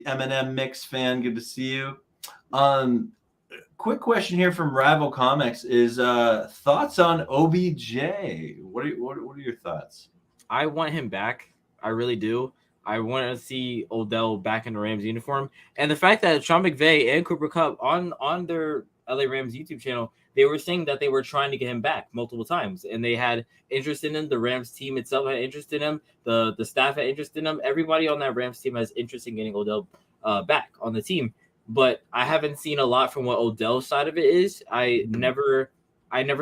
Eminem mix fan. Good to see you. Um, Quick question here from Rival Comics is thoughts on OBJ? What are your thoughts? I want him back. I really do. I want to see Odell back in the Rams uniform, and the fact that Sean McVay and Cooper Kupp on their LA Rams YouTube channel, they were saying that they were trying to get him back multiple times, and they had interest in him. The Rams team itself had interest in him. The staff had interest in him. Everybody on that Rams team has interest in getting Odell back on the team. But I haven't seen a lot from what Odell's side of it is. I never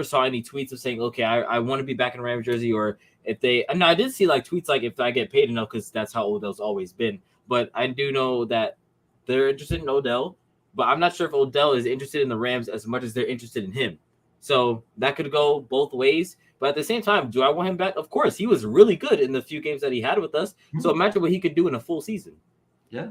saw any tweets of saying, okay, I want to be back in Rams jersey, or if they, and I did see like tweets like if I get paid enough, because that's how Odell's always been. But I do know that they're interested in Odell, but I'm not sure if Odell is interested in the Rams as much as they're interested in him. So that could go both ways. But at the same time, do I want him back? Of course, he was really good in the few games that he had with us. So imagine what he could do in a full season. Yeah.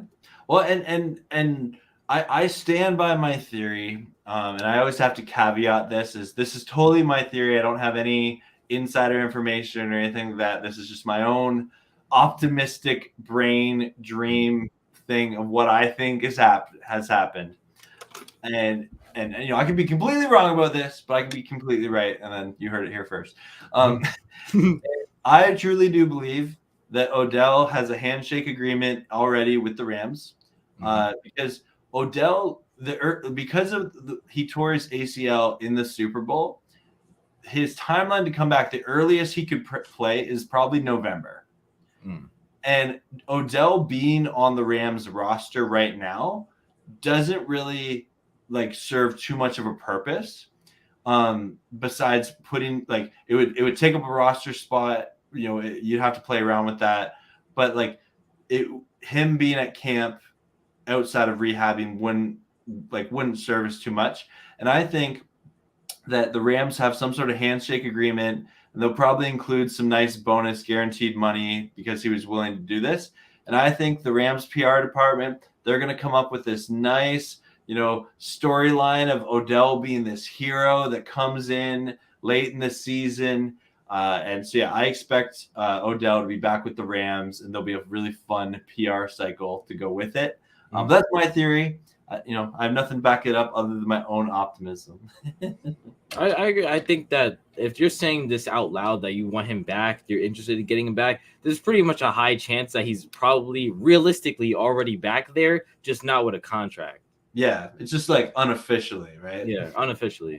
Well, and I stand by my theory, and I always have to caveat this is totally my theory. I don't have any insider information or anything like that. This is just my own optimistic brain dream thing of what I think has happened. And I can be completely wrong about this, but I can be completely right. And then you heard it here first. I truly do believe that Odell has a handshake agreement already with the Rams, because Odell, he tore his ACL in the Super Bowl. His timeline to come back, the earliest he could play is probably November. And Odell being on the Rams roster right now doesn't really serve too much of a purpose. Besides putting it would take up a roster spot. You'd have to play around with that. But him being at camp outside of rehabbing wouldn't serve us too much. And I think that the Rams have some sort of handshake agreement, and they'll probably include some nice bonus guaranteed money because he was willing to do this. And I think the Rams PR department, they're going to come up with this nice, storyline of Odell being this hero that comes in late in the season. And so, yeah, I expect Odell to be back with the Rams, and there'll be a really fun PR cycle to go with it. That's my theory. I have nothing to back it up other than my own optimism. I agree. I think that if you're saying this out loud, that you want him back, you're interested in getting him back, there's pretty much a high chance that he's probably realistically already back there, just not with a contract. Yeah, it's just unofficially, right? Yeah, unofficially.